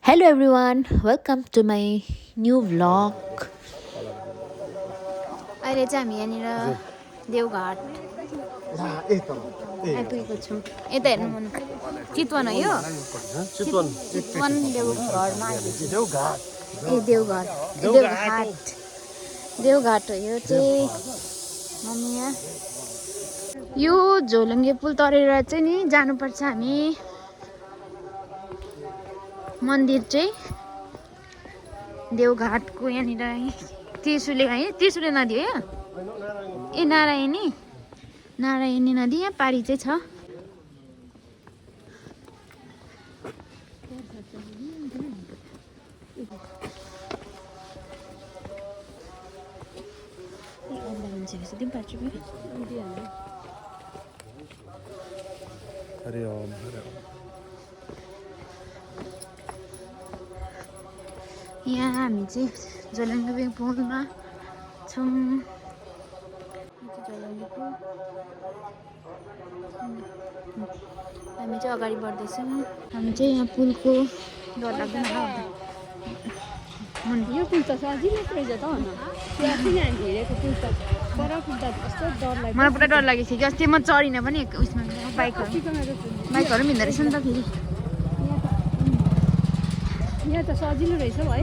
Hello everyone, welcome to my new vlog. अहिले चाहिँ हामी यहाँनिर देवघाट आइपुगेको छौँ। यता हेर्नु मन चितवन हो यो चितवन देवघरमा आइपुगेको ए देवघाट हो यो चाहिँ। हामी यहाँ यो झोलुङ्गे पुल तरेर चाहिँ नि जानुपर्छ हामी मन्दिर चाहिँ देवघाटको यहाँनिर त्रिशुले है त्रिशुले नदी हो यहाँ ए नारायणी नदी यहाँ पारी चाहिँ छ। यहाँ हामी चाहिँ झोलुङ्गे पुलमा छौँ। हामी चाहिँ अगाडि बढ्दैछौँ। हामी चाहिँ यहाँ पुलको डर लाग्दैन यो पुल त सजिलो रहेछ त मलाई पुरा डर लागेको थियो कि अस्ति म चढिनँ पनि उयसमा बाइकहरू पनि हिँड्दो रहेछ नि त फेरि यहाँ त सजिलो रहेछ है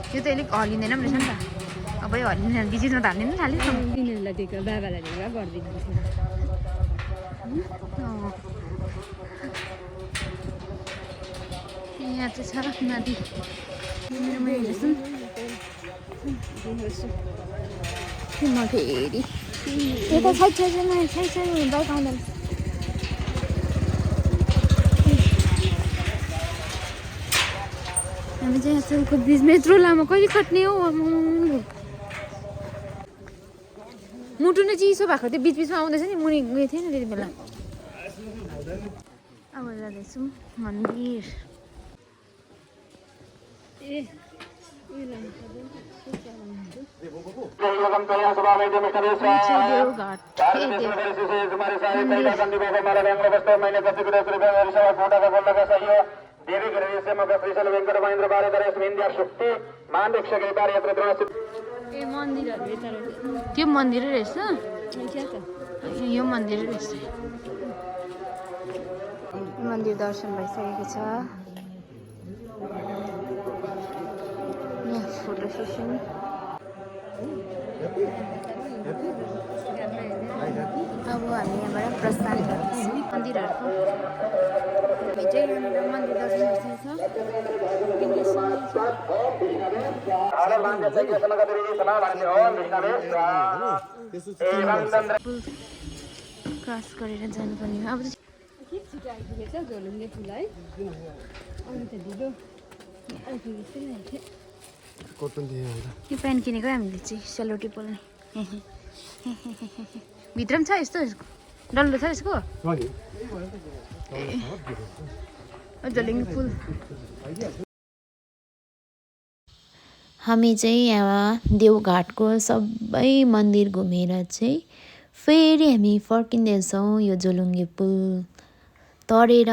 यो त अलिक हल्लिँदैन पनि रहेछ नि त। अब यो हल्लिँदैन बिचमा त हाल्नु थाल्यो तिनीहरूलाई दिएको बाबालाई दिएको गरिदिनु यहाँ चाहिँ छ नदी म फेरि यता साइडमा बाइक आउँदैन। हामी चाहिँ आजकलको ब्रिजमा यत्रो लामो कहिले कट्ने हो मुटु नै चिसो भएको थियो बिचमा आउँदैछ नि मुनि गएको थिएन त्यति बेला। अब जाँदैछौँ मन्दिर त्यो मन्दिरै रहेछ यो मन्दिरै रहेछ। मन्दिर दर्शन भइसकेको छ। यहाँ फोटो सेसन अब हामी यहाँबाट प्रस्थान गर्दैछौँ मन्दिरहरूको। हामी चाहिँ यहाँनिर मन्दिर दर्शन क्रस गरेर जानुपर्ने अब झोलुङ्गे पुल है यो प्यान्ट किनेको हामीले चाहिँ सेलोटी पोल्ने भित्र पनि छ यस्तो डल्लो छ यसको झोलुङ्गे पुल। हामी चाहिँ यहाँ देवघाटको सबै मन्दिर घुमेर चाहिँ फेरि हामी फर्किँदैछौँ। यो झोलुङ्गे पुल तरेर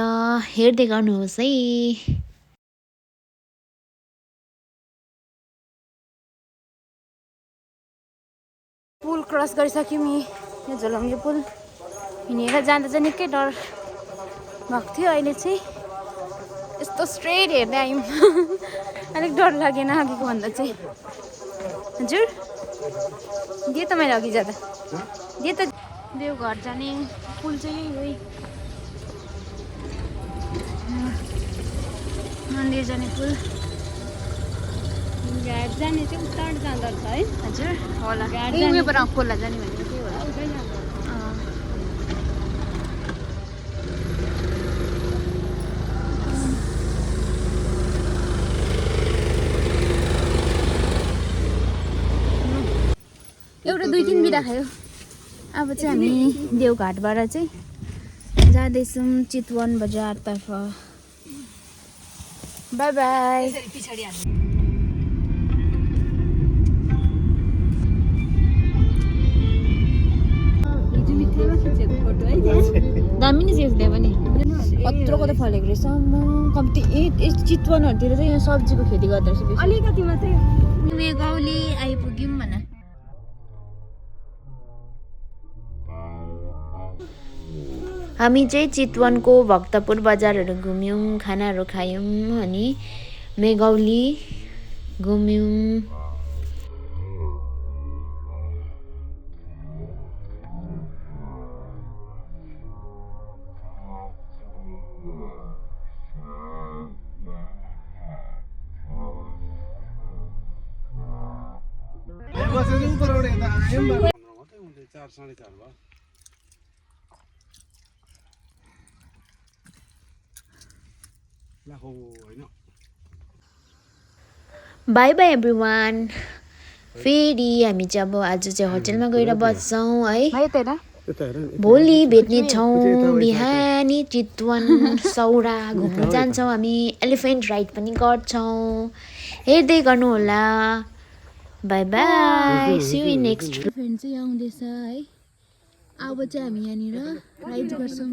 हेर्दै गर्नुहोस् है। पुल क्रस गरिसक्यौँ यो झोलुङ्गे पुल हिँडेर जाँदा चाहिँ निकै डर भएको थियो। अहिले चाहिँ यस्तो स्ट्रेट हेर्दै आयौँ अलिक डर लागेन अघिको भन्दा चाहिँ। हजुर दिएँ त मैले अघि जाँदा दिएँ त। देवघाट जाने पुल चाहिँ यही हो मन्दिर जाने पुल। घाट जाने चाहिँ उता जाँदो रहेछ है हजुर होला उयोबाट खोला जाने भनेको त्यही होला। एउटा 2-3 बिटा खायो। अब चाहिँ हामी देवघाटबाट चाहिँ जाँदैछौँ चितवन बजारतर्फ। By by. दामी नै चेक्दै पनि यत्रोको त फलेको रहेछ कम्ती चितवनहरूतिर चाहिँ यहाँ सब्जीको खेती गर्दो रहेछ बेसी अलिकति मात्रै मेघौली आइपुग्यौँ भन हामी चाहिँ चितवनको भक्तपुर बजारहरू घुम्यौँ खानाहरू खायौँ अनि मेघौली घुम्यौँ बाई बाई एभ्रिवान फेरि हामी चाहिँ अब आज चाहिँ होटलमा गएर बस्छौँ है भोलि भेट्नेछौँ बिहानी चितवन सौरा घुम्न जान्छौँ हामी एलिफेन्ट राइड पनि गर्छौँ हेर्दै गर्नुहोला bye bye see you next friend चाहिँ आउँदैछ है अब चाहिँ हामी यहाँनिर राइड गर्छौँ